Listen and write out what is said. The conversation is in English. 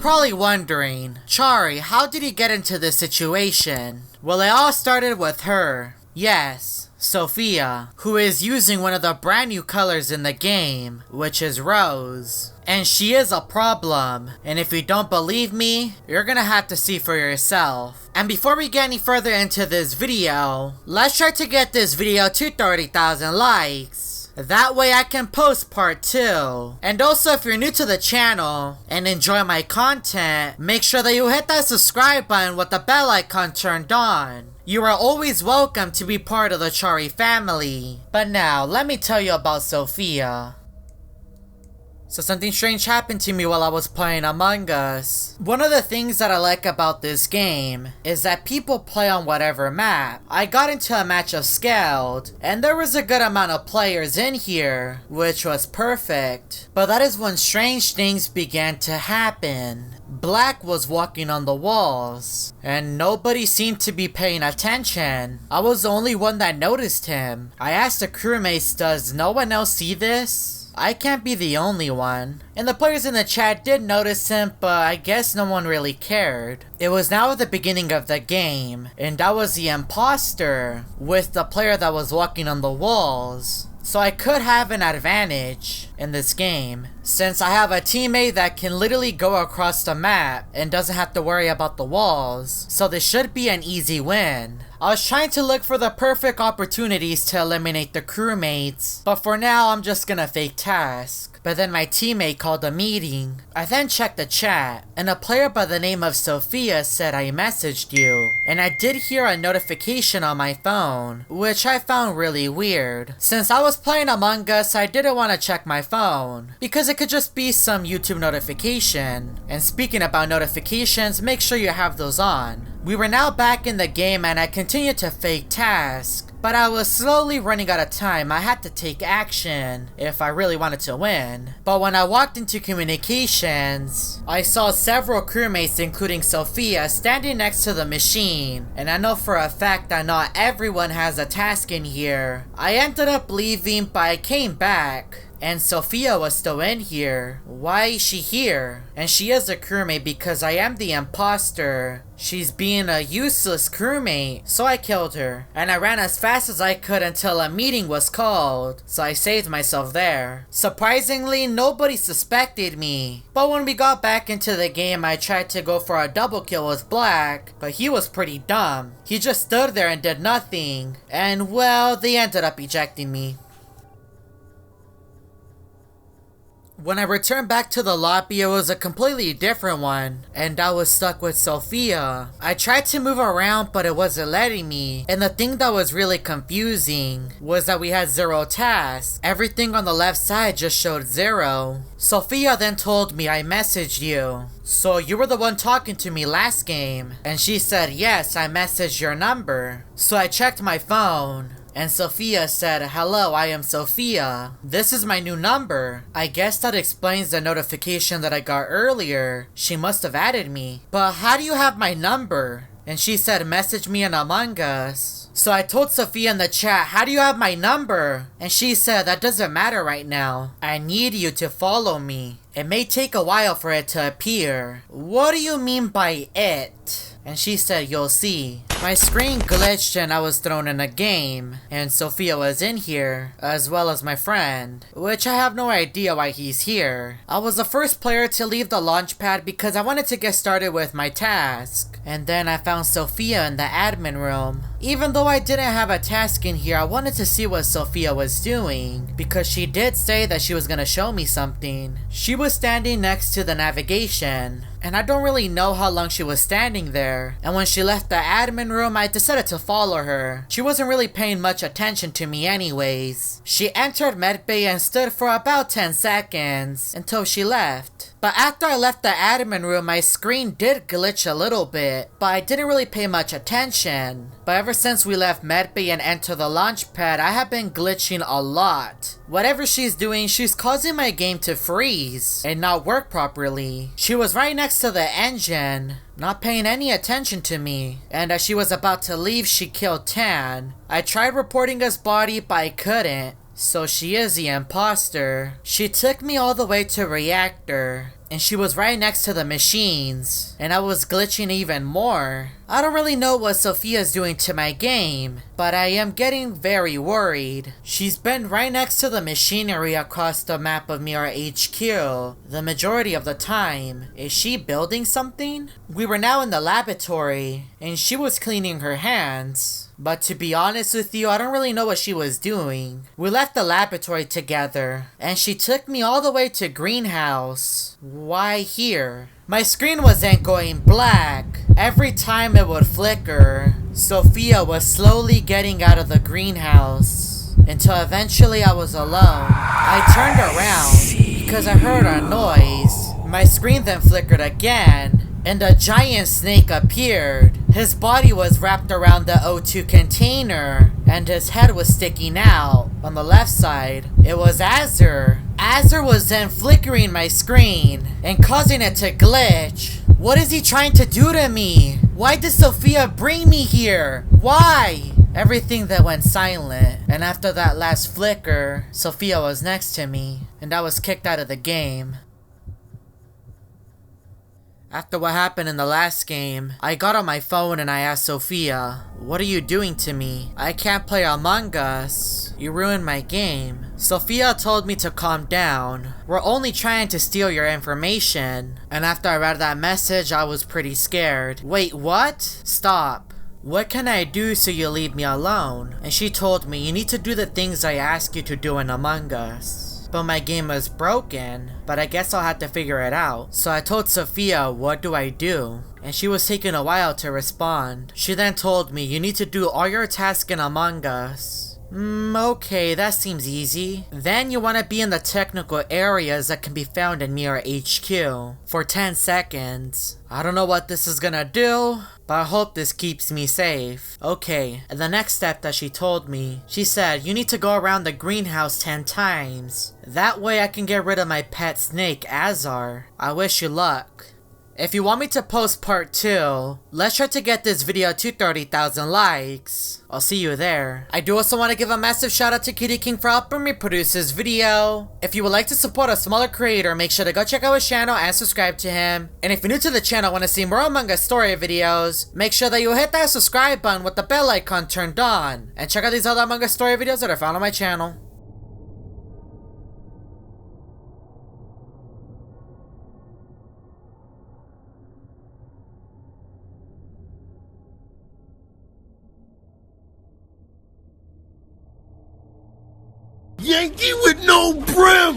probably wondering, Chari, how did he get into this situation? Well, it all started with her. Yes, Sophia, who is using one of the brand new colors in the game, which is rose. And she is a problem, and if you don't believe me, you're gonna have to see for yourself. And before we get any further into this video, let's try to get this video to 30,000 likes. That way I can post part 2. And also, if you're new to the channel and enjoy my content, make sure that you hit that subscribe button with the bell icon turned on. You are always welcome to be part of the Chari family. But now, let me tell you about Sophia. So something strange happened to me while I was playing Among Us. One of the things that I like about this game is that people play on whatever map. I got into a match of Scaled, and there was a good amount of players in here, which was perfect. But that is when strange things began to happen. Black was walking on the walls, and nobody seemed to be paying attention. I was the only one that noticed him. I asked the crewmates, does no one else see this? I can't be the only one. And the players in the chat did notice him, but I guess no one really cared. It was now at the beginning of the game, and I was the imposter with the player that was walking on the walls. So I could have an advantage in this game, since I have a teammate that can literally go across the map and doesn't have to worry about the walls. So this should be an easy win. I was trying to look for the perfect opportunities to eliminate the crewmates, but for now I'm just gonna fake task. But then my teammate called a meeting. I then checked the chat, and a player by the name of Sophia said I messaged you. And I did hear a notification on my phone, which I found really weird. Since I was playing Among Us, I didn't want to check my phone, because it could just be some YouTube notification. And speaking about notifications, make sure you have those on. We were now back in the game and I continued to fake task, but I was slowly running out of time. I had to take action if I really wanted to win. But when I walked into communications, I saw several crewmates including Sophia standing next to the machine. And I know for a fact that not everyone has a task in here. I ended up leaving, but I came back. And Sophia was still in here. Why is she here? And she is a crewmate because I am the imposter. She's being a useless crewmate, so I killed her. And I ran as fast as I could until a meeting was called, so I saved myself there. Surprisingly, nobody suspected me. But when we got back into the game, I tried to go for a double kill with Black, but he was pretty dumb. He just stood there and did nothing. And well, they ended up ejecting me. When I returned back to the lobby, it was a completely different one, and I was stuck with Sophia. I tried to move around, but it wasn't letting me. And the thing that was really confusing was that we had 0 tasks. Everything on the left side just showed 0. Sophia then told me I messaged you. So you were the one talking to me last game. And she said, yes, I messaged your number. So I checked my phone. And Sophia said, hello, I am Sophia. This is my new number. I guess that explains the notification that I got earlier. She must have added me. But how do you have my number? And she said, message me in Among Us. So I told Sophia in the chat, how do you have my number? And she said, that doesn't matter right now. I need you to follow me. It may take a while for it to appear. What do you mean by it? And she said, you'll see. My screen glitched and I was thrown in a game. And Sophia was in here, as well as my friend. Which I have no idea why he's here. I was the first player to leave the launch pad because I wanted to get started with my task. And then I found Sophia in the admin room. Even though I didn't have a task in here, I wanted to see what Sophia was doing. Because she did say that she was gonna show me something. She was standing next to the navigation. And I don't really know how long she was standing there. And when she left the admin room, I decided to follow her. She wasn't really paying much attention to me anyways. She entered medbay and stood for about 10 seconds until she left. But after I left the admin room, my screen did glitch a little bit, but I didn't really pay much attention. But ever since we left medbay and entered the launch pad, I have been glitching a lot. Whatever she's doing, she's causing my game to freeze and not work properly. She was right next to the engine, not paying any attention to me. And as she was about to leave, she killed Tan. I tried reporting his body, but I couldn't. So she is the imposter. She took me all the way to reactor, and she was right next to the machines, and I was glitching even more. I don't really know what Sophia's doing to my game, but I am getting very worried. She's been right next to the machinery across the map of Mirror HQ the majority of the time. Is she building something? We were now in the laboratory, and she was cleaning her hands. But to be honest with you, I don't really know what she was doing. We left the laboratory together, and she took me all the way to greenhouse. Why here? My screen wasn't going black. Every time it would flicker. Sophia was slowly getting out of the greenhouse, until eventually I was alone. I turned around because I heard a noise. My screen then flickered again, and a giant snake appeared. His body was wrapped around the O2 container, and his head was sticking out. On the left side, it was Azar. Azar was then flickering my screen and causing it to glitch. What is he trying to do to me? Why did Sophia bring me here? Why? Everything that went silent, and after that last flicker, Sophia was next to me, and I was kicked out of the game. After what happened in the last game, I got on my phone and I asked Sophia, "What are you doing to me? I can't play Among Us. You ruined my game." Sophia told me to calm down. "We're only trying to steal your information." And after I read that message, I was pretty scared. "Wait, what? Stop. What can I do so you leave me alone?" And she told me, "You need to do the things I ask you to do in Among Us." But my game was broken, but I guess I'll have to figure it out. So I told Sophia, "What do I do?" And she was taking a while to respond. She then told me, "You need to do all your tasks in Among Us." Okay, that seems easy. Then you want to be in the technical areas that can be found in Mirror HQ for 10 seconds. I don't know what this is gonna do, but I hope this keeps me safe. Okay, and the next step that she told me, she said, "You need to go around the greenhouse 10 times. That way I can get rid of my pet snake, Azar. I wish you luck." If you want me to post part 2, let's try to get this video to 30,000 likes. I'll see you there. I do also want to give a massive shout out to Kitty King for helping me produce this video. If you would like to support a smaller creator, make sure to go check out his channel and subscribe to him. And if you're new to the channel and want to see more Among Us story videos, make sure that you hit that subscribe button with the bell icon turned on. And check out these other Among Us story videos that are found on my channel. Yankee with no brim!